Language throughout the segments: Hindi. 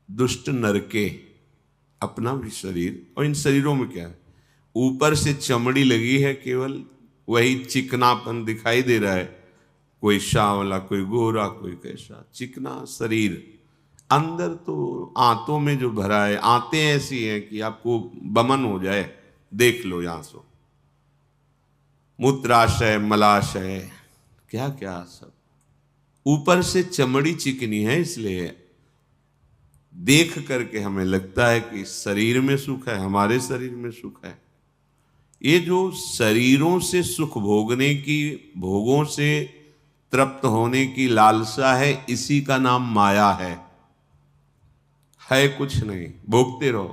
दुष्ट नरके, अपना भी शरीर, और इन शरीरों में क्या है, ऊपर से चमड़ी लगी है, केवल वही चिकनापन दिखाई दे रहा है, कोई सांवला, कोई गोरा, कोई कैसा, चिकना शरीर। अंदर तो आंतों में जो भरा है, आंतें ऐसी हैं कि आपको बमन हो जाए, देख लो यहां से, मूत्राशय, मलाशय, क्या क्या सब। ऊपर से चमड़ी चिकनी है, इसलिए देख करके हमें लगता है कि शरीर में सुख है, हमारे शरीर में सुख है। ये जो शरीरों से सुख भोगने की, भोगों से तृप्त होने की लालसा है, इसी का नाम माया है कुछ नहीं। भोगते रहो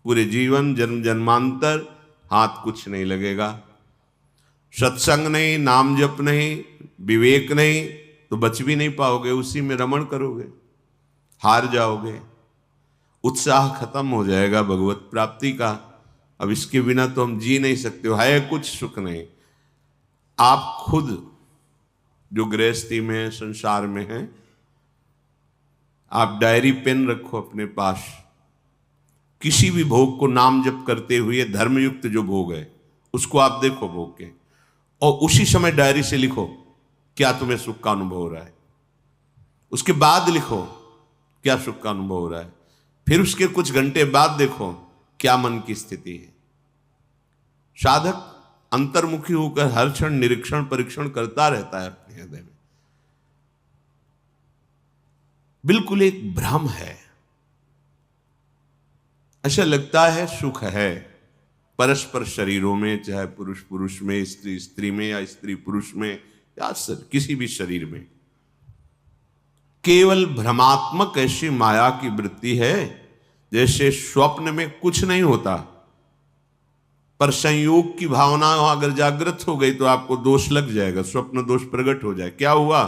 पूरे जीवन, जन्म जन्मांतर, हाथ कुछ नहीं लगेगा। सत्संग नहीं, नाम जप नहीं, विवेक नहीं, तो बच भी नहीं पाओगे, उसी में रमण करोगे, हार जाओगे, उत्साह खत्म हो जाएगा भगवत प्राप्ति का। अब इसके बिना तो हम जी नहीं सकते, है कुछ सुख नहीं। आप खुद जो गृहस्थी में, संसार में हैं, आप डायरी पेन रखो अपने पास, किसी भी भोग को नाम जप करते हुए धर्मयुक्त जो भोग है उसको आप देखो भोग के, और उसी समय डायरी से लिखो क्या तुम्हें सुख का अनुभव हो रहा है, उसके बाद लिखो क्या सुख का अनुभव हो रहा है, फिर उसके कुछ घंटे बाद देखो क्या मन की स्थिति है। साधक अंतर्मुखी होकर हर क्षण निरीक्षण परीक्षण करता रहता है अपने हृदय में। बिल्कुल एक भ्रम है, ऐसा लगता है सुख है परस्पर शरीरों में, चाहे पुरुष पुरुष में, स्त्री स्त्री में, या स्त्री पुरुष में, या किसी भी शरीर में। केवल भ्रमात्मक ऐसी माया की वृत्ति है, जैसे स्वप्न में कुछ नहीं होता, पर संयोग की भावना अगर जागृत हो गई तो आपको दोष लग जाएगा, स्वप्न दोष प्रकट हो जाए। क्या हुआ,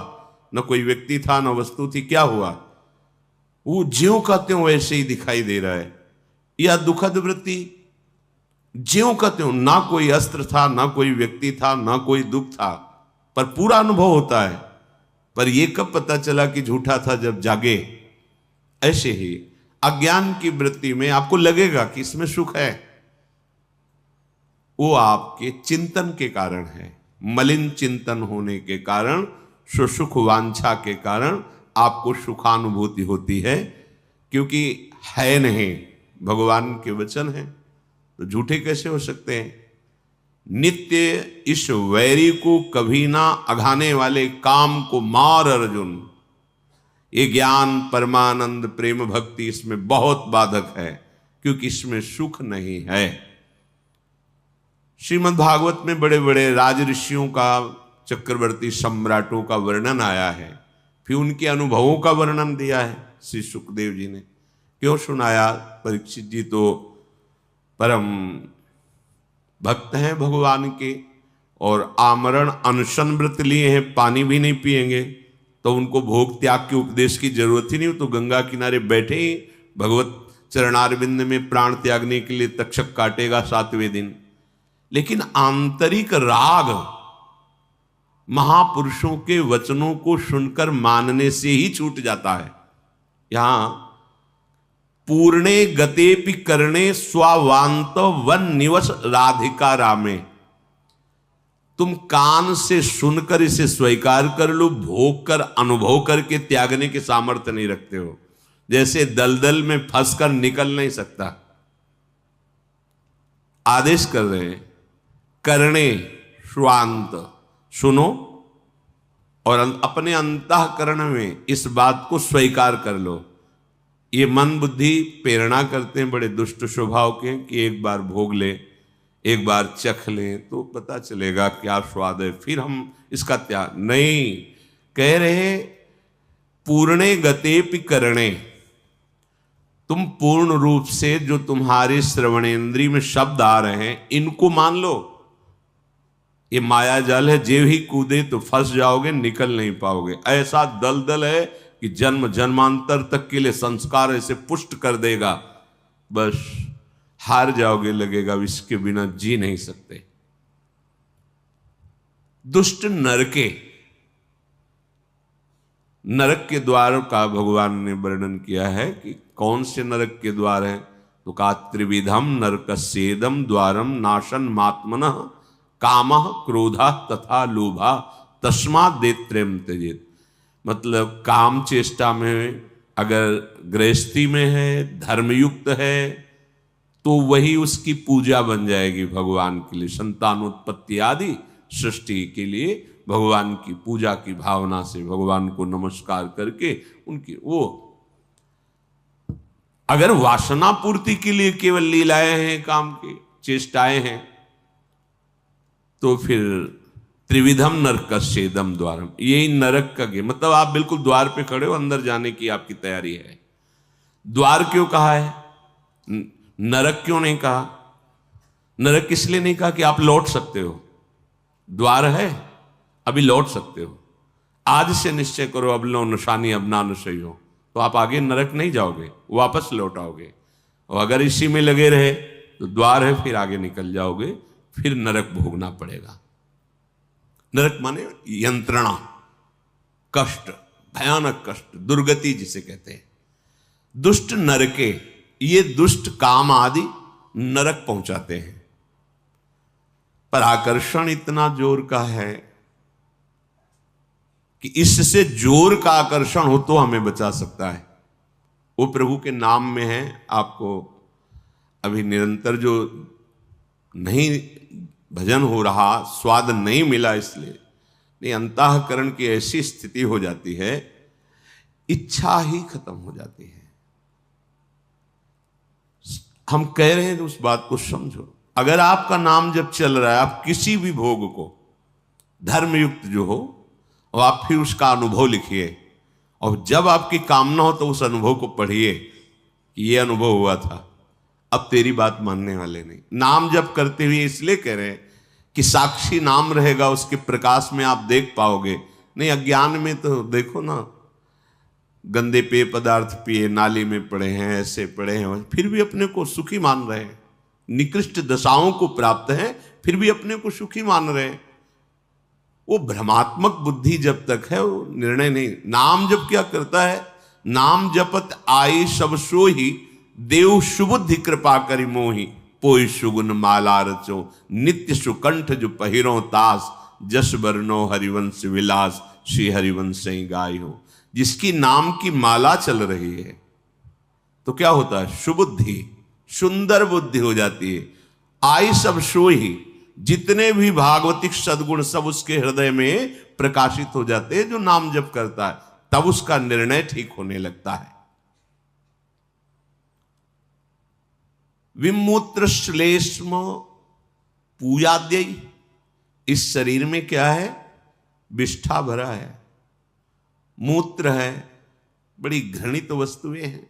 न कोई व्यक्ति था, न वस्तु थी, क्या हुआ, वो ज्यों का त्यों वैसे ही दिखाई दे रहा है। या दुखद वृत्ति, ज्यों का त्यों, ना कोई अस्त्र था, ना कोई व्यक्ति था, ना कोई दुख था, पर पूरा अनुभव होता है। पर यह कब पता चला कि झूठा था, जब जागे। ऐसे ही अज्ञान की वृत्ति में आपको लगेगा कि इसमें सुख है, वो आपके चिंतन के कारण है, मलिन चिंतन होने के कारण, सुख वांछा के कारण आपको सुखानुभूति होती है, क्योंकि है नहीं, भगवान के वचन है, तो झूठे कैसे हो सकते हैं। नित्य इस वैरी को कभी ना अघाने वाले काम को मार अर्जुन, ये ज्ञान परमानंद प्रेम भक्ति इसमें बहुत बाधक है, क्योंकि इसमें सुख नहीं है। श्रीमद् भागवत में बड़े बड़े राज ऋषियों का, चक्रवर्ती सम्राटों का वर्णन आया है, फिर उनके अनुभवों का वर्णन दिया है श्री सुखदेव जी ने। क्यों सुनाया, परीक्षित जी तो परम भक्त हैं भगवान के, और आमरण अनशन व्रत लिए हैं, पानी भी नहीं पिएंगे, तो उनको भोग त्याग के उपदेश की जरूरत ही नहीं, तो गंगा किनारे बैठे ही भगवत चरणारविंद में प्राण त्यागने के लिए तक्षक काटेगा 7वें दिन। लेकिन आंतरिक राग महापुरुषों के वचनों को सुनकर मानने से ही छूट जाता है। यहां पूर्णे गतेपि करणे स्वावांत वन निवस राधिका रामे, तुम कान से सुनकर इसे स्वीकार कर लो, भोग कर अनुभव करके त्यागने के सामर्थ्य नहीं रखते हो। जैसे दलदल में फंसकर निकल नहीं सकता। आदेश कर रहे हैं, करणे स्वांत, सुनो और अपने अंतःकरण में इस बात को स्वीकार कर लो। ये मन बुद्धि प्रेरणा करते हैं बड़े दुष्ट स्वभाव के, कि एक बार भोग ले, एक बार चख लें तो पता चलेगा क्या स्वाद है, फिर हम इसका त्याग नहीं। कह रहे पूर्णे गतेपि करणे, तुम पूर्ण रूप से जो तुम्हारे श्रवणेन्द्रिय में शब्द आ रहे हैं इनको मान लो। ये माया जाल है, जे ही कूदे तो फंस जाओगे, निकल नहीं पाओगे। ऐसा दलदल है कि जन्म जन्मांतर तक के लिए संस्कार ऐसे पुष्ट कर देगा, बस हार जाओगे, लगेगा इसके बिना जी नहीं सकते। दुष्ट नरके, नरक के द्वार का भगवान ने वर्णन किया है कि कौन से नरक के द्वार हैं। तो कहा त्रिविधम नरकस्येदम द्वारम नाशन मात्मनः कामः क्रोधः तथा लोभः तस्मात् देत्रयम् त्यजेत्। मतलब काम चेष्टा में अगर गृहस्थी में है, धर्मयुक्त है, तो वही उसकी पूजा बन जाएगी भगवान के लिए। संतानोत्पत्ति आदि सृष्टि के लिए भगवान की पूजा की भावना से भगवान को नमस्कार करके उनकी वो, अगर वासना पूर्ति के लिए केवल लीलाएं हैं, काम की चेष्टाएं हैं, तो फिर त्रिविधम नरकस्येदम द्वारम, यही नरक का गेम। मतलब आप बिल्कुल द्वार पे खड़े हो, अंदर जाने की आपकी तैयारी है। द्वार क्यों कहा है, नरक क्यों नहीं कहा? नरक इसलिए नहीं कहा कि आप लौट सकते हो, द्वार है अभी लौट सकते हो। आज से निश्चय करो अब लो निशानी अब ना नशई हो, तो आप आगे नरक नहीं जाओगे, वापस लौट आओगे। और अगर इसी में लगे रहे तो द्वार है, फिर आगे निकल जाओगे, फिर नरक भोगना पड़ेगा। नरक माने यंत्रणा, कष्ट, भयानक कष्ट, दुर्गति जिसे कहते हैं। दुष्ट नरके, ये दुष्ट काम आदि नरक पहुंचाते हैं। पर आकर्षण इतना जोर का है कि इससे जोर का आकर्षण हो तो हमें बचा सकता है। वो प्रभु के नाम में है। आपको अभी निरंतर जो नहीं भजन हो रहा, स्वाद नहीं मिला, इसलिए नहीं, अंतःकरण की ऐसी स्थिति हो जाती है, इच्छा ही खत्म हो जाती है। हम कह रहे हैं तो उस बात को समझो। अगर आपका नाम जब चल रहा है, आप किसी भी भोग को धर्मयुक्त जो हो, और आप फिर उसका अनुभव लिखिए, और जब आपकी कामना हो तो उस अनुभव को पढ़िए कि ये अनुभव हुआ था, अब तेरी बात मानने वाले नहीं। नाम जप करते हुए इसलिए कह रहे हैं कि साक्षी नाम रहेगा, उसके प्रकाश में आप देख पाओगे। नहीं, अज्ञान में तो देखो ना, गंदे पेय पदार्थ पिए, नाली में पड़े हैं, ऐसे पड़े हैं, फिर भी अपने को सुखी मान रहे हैं। निकृष्ट दशाओं को प्राप्त है, फिर भी अपने को सुखी मान रहे हैं। वो भ्रमात्मक बुद्धि जब तक है, वो निर्णय नहीं। नाम जब क्या करता है, नाम जपत आई सब सोही, देव सुबुद्धि कृपा करि मोहि, पोई सुगुन माला रचो, नित्य सुकंठ जो पहिरो तास, जस बरनो हरिवंश विलास, श्री हरिवंश गाय हो। जिसकी नाम की माला चल रही है तो क्या होता है, सुबुद्धि, सुंदर बुद्धि हो जाती है। आई सब सोही, जितने भी भागवतिक सद्गुण सब उसके हृदय में प्रकाशित हो जाते हैं जो नाम जप करता है, तब उसका निर्णय ठीक होने लगता है। विमूत्र श्लेष्म पूजाद्य, इस शरीर में क्या है, विष्ठा भरा है, मूत्र है, बड़ी घृणित वस्तुएं हैं।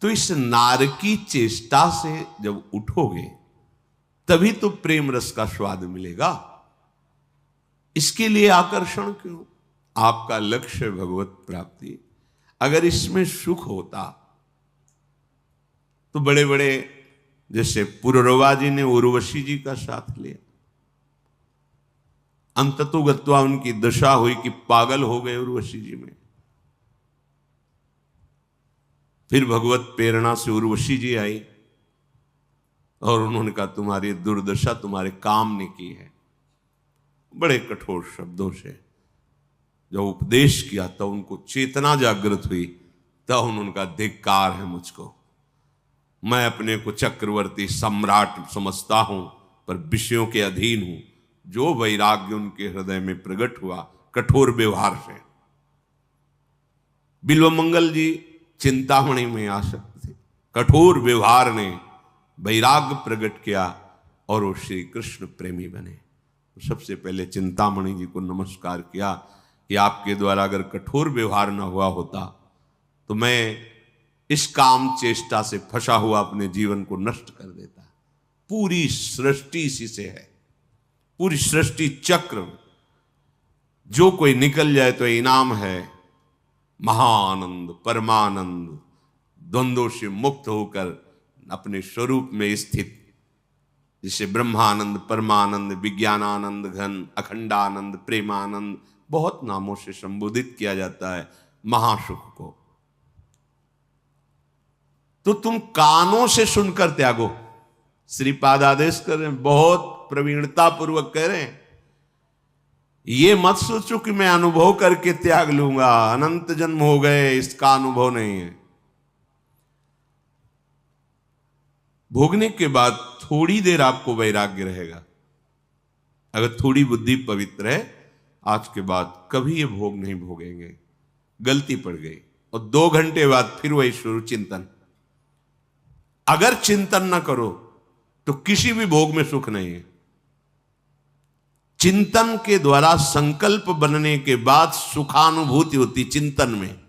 तो इस नारकी चेष्टा से जब उठोगे तभी तो प्रेम रस का स्वाद मिलेगा। इसके लिए आकर्षण क्यों? आपका लक्ष्य भगवत प्राप्ति। अगर इसमें सुख होता तो बड़े बड़े, जैसे पुररवा जी ने उर्वशी जी का साथ लिया, अंततो गत्वा उनकी दशा हुई कि पागल हो गए उर्वशी जी में। फिर भगवत प्रेरणा से उर्वशी जी आई और उन्होंने कहा तुम्हारी दुर्दशा तुम्हारे काम ने की है। बड़े कठोर शब्दों से जब उपदेश किया तब उनको चेतना जागृत हुई, तब उन्होंने कहा धिक्कार है मुझको, मैं अपने को चक्रवर्ती सम्राट समझता हूं पर विषयों के अधीन हूं। जो वैराग्य उनके हृदय में प्रकट हुआ कठोर व्यवहार से। बिल्वमंगल जी चिंतामणि में आसक्त थे, कठोर व्यवहार ने वैराग्य प्रकट किया और वो श्री कृष्ण प्रेमी बने। तो सबसे पहले चिंतामणि जी को नमस्कार किया कि आपके द्वारा अगर कठोर व्यवहार न हुआ होता तो मैं इस काम चेष्टा से फंसा हुआ अपने जीवन को नष्ट कर देता। पूरी सृष्टि इसी से है, पूरी सृष्टि चक्र, जो कोई निकल जाए तो इनाम है महानंद, परमानंद, द्वंद्वों से मुक्त होकर अपने स्वरूप में स्थित, जिसे ब्रह्मानंद, परमानंद, विज्ञानानंद घन, अखंडानंद, प्रेमानंद, बहुत नामों से संबोधित किया जाता है महासुख को। तो तुम कानों से सुनकर त्यागो। श्रीपाद आदेश कर रहे हैं, बहुत प्रवीणता पूर्वक कह रहे हैं, ये मत सोचो कि मैं अनुभव करके त्याग लूंगा, अनंत जन्म हो गए, इसका अनुभव नहीं है। भोगने के बाद थोड़ी देर आपको वैराग्य रहेगा। अगर थोड़ी बुद्धि पवित्र है, आज के बाद कभी ये भोग नहीं भोगेंगे, गलती पड़ गई। और 2 घंटे बाद फिर वही शुरू चिंतन। अगर चिंतन ना करो तो किसी भी भोग में सुख नहीं है। चिंतन के द्वारा संकल्प बनने के बाद सुखानुभूति होती चिंतन में,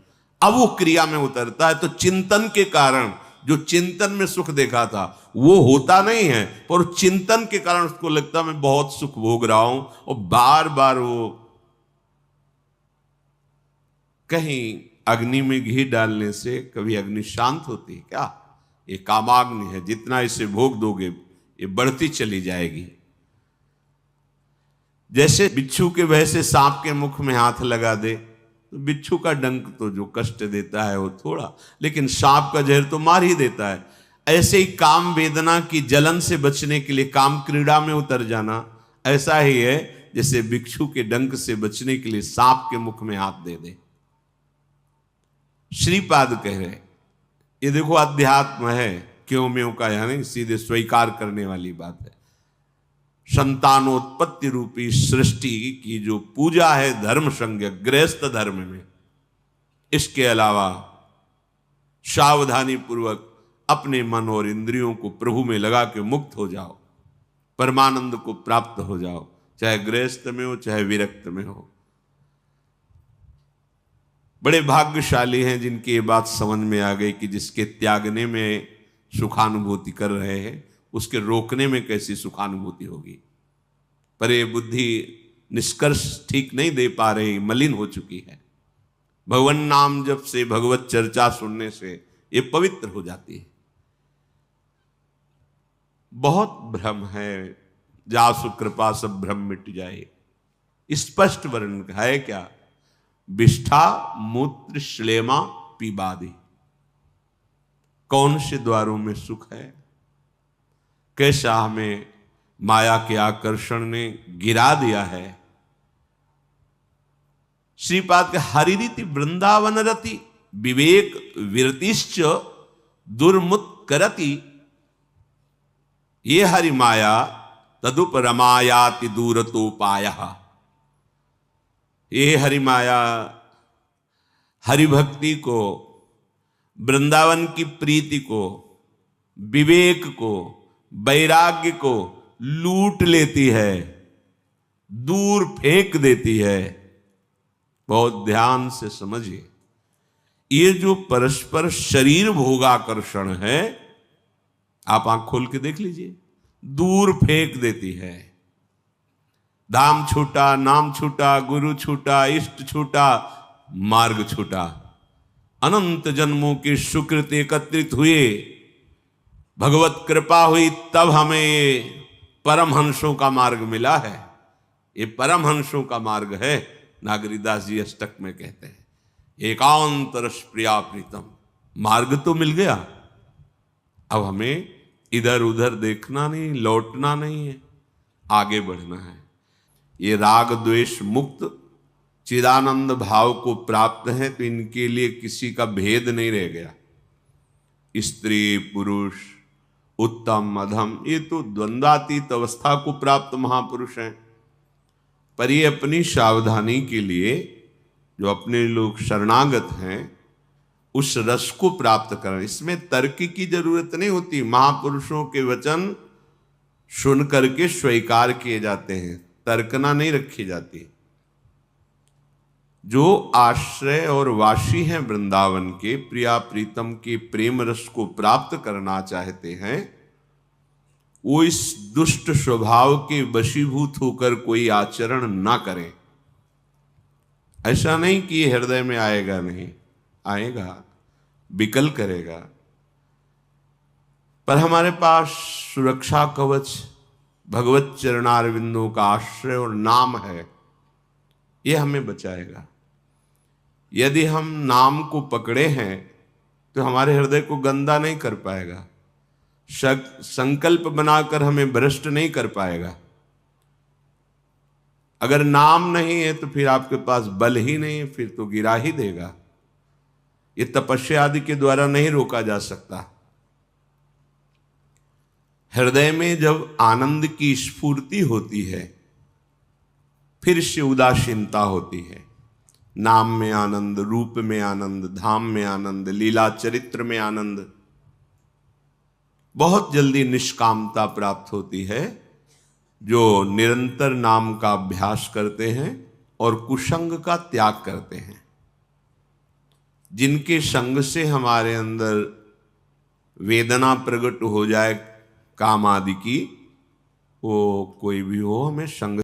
अब वो क्रिया में उतरता है। तो चिंतन के कारण जो चिंतन में सुख देखा था वो होता नहीं है, पर चिंतन के कारण उसको लगता मैं बहुत सुख भोग रहा हूं। और बार बार वो, कहीं अग्नि में घी डालने से कभी अग्नि शांत होती है क्या? ये कामाग्नि है, जितना इसे भोग दोगे ये बढ़ती चली जाएगी। जैसे बिच्छू के भय से सांप के मुख में हाथ लगा दे, तो बिच्छू का डंक तो जो कष्ट देता है वो थोड़ा, लेकिन सांप का जहर तो मार ही देता है। ऐसे ही काम वेदना की जलन से बचने के लिए काम क्रीड़ा में उतर जाना ऐसा ही है जैसे बिच्छू के डंक से बचने के लिए सांप के मुख में हाथ दे दे। श्रीपाद कह रहे, ये देखो अध्यात्म है, क्यों म्यों का यानी सीधे स्वीकार करने वाली बात है। संतानोत्पत्ति रूपी सृष्टि की जो पूजा है धर्म संज्ञक गृहस्थ धर्म में, इसके अलावा सावधानी पूर्वक अपने मन और इंद्रियों को प्रभु में लगा के मुक्त हो जाओ, परमानंद को प्राप्त हो जाओ, चाहे गृहस्थ में हो चाहे विरक्त में हो। बड़े भाग्यशाली हैं जिनकी ये बात समझ में आ गई कि जिसके त्यागने में सुखानुभूति कर रहे हैं उसके रोकने में कैसी सुखानुभूति होगी। पर ये बुद्धि निष्कर्ष ठीक नहीं दे पा रही, मलिन हो चुकी है। भगवान नाम जप से, भगवत चर्चा सुनने से ये पवित्र हो जाती है। बहुत भ्रम है, जासु कृपा सब भ्रम मिट जाए। स्पष्ट वर्णन है क्या? विष्ठा मूत्र श्लेमा पीबादी। कौन से द्वारों में सुख है? कैसा हमें माया के आकर्षण ने गिरा दिया है। श्रीपाद के हरिरीति वृंदावन रति विवेक विरतिश्च दुर्मुत्करति। ये हरि माया तदुप रमायाति दूरतोपायः। ये हरि माया हरि भक्ति को, वृंदावन की प्रीति को, विवेक को, वैराग्य को लूट लेती है, दूर फेंक देती है। बहुत ध्यान से समझिए, ये जो परस्पर शरीर भोगाकर्षण है, आप आंख खोल के देख लीजिए, दूर फेंक देती है। धाम छूटा, नाम छूटा, गुरु छूटा, इष्ट छूटा, मार्ग छूटा। अनंत जन्मों के सुकृत एकत्रित हुए, भगवत कृपा हुई, तब हमें ये परमहंसों का मार्ग मिला है। ये परमहंसों का मार्ग है। नागरीदास जी अष्टक में कहते हैं, एकांत रस प्रिया प्रीतम। मार्ग तो मिल गया, अब हमें इधर उधर देखना नहीं, लौटना नहीं है, आगे बढ़ना है। ये राग द्वेष मुक्त चिदानंद भाव को प्राप्त है, तो इनके लिए किसी का भेद नहीं रह गया। स्त्री पुरुष, उत्तम अधम, ये तो द्वंद्वातीत अवस्था को प्राप्त महापुरुष हैं। पर ये अपनी सावधानी के लिए जो अपने लोग शरणागत हैं, उस रस को प्राप्त करें। इसमें तर्क की जरूरत नहीं होती। महापुरुषों के वचन सुन करके स्वीकार किए जाते हैं, तर्कना नहीं रखी जाती। जो आश्रय और वासी हैं वृंदावन के, प्रिया प्रीतम के प्रेम रस को प्राप्त करना चाहते हैं, वो इस दुष्ट स्वभाव के वशीभूत होकर कोई आचरण ना करें। ऐसा नहीं कि ये हृदय में आएगा, नहीं आएगा, विकल करेगा। पर हमारे पास सुरक्षा कवच भगवत चरणारविंदों का आश्रय और नाम है। ये हमें बचाएगा। यदि हम नाम को पकड़े हैं तो हमारे हृदय को गंदा नहीं कर पाएगा, संकल्प बनाकर हमें भ्रष्ट नहीं कर पाएगा। अगर नाम नहीं है तो फिर आपके पास बल ही नहीं है, फिर तो गिरा ही देगा। ये तपस्या आदि के द्वारा नहीं रोका जा सकता। हृदय में जब आनंद की स्फूर्ति होती है फिर से उदासीनता होती है। नाम में आनंद, रूप में आनंद, धाम में आनंद, लीला चरित्र में आनंद, बहुत जल्दी निष्कामता प्राप्त होती है। जो निरंतर नाम का अभ्यास करते हैं और कुसंग का त्याग करते हैं, जिनके संग से हमारे अंदर वेदना प्रकट हो जाए काम आदि की, वो कोई भी हो, हमें संग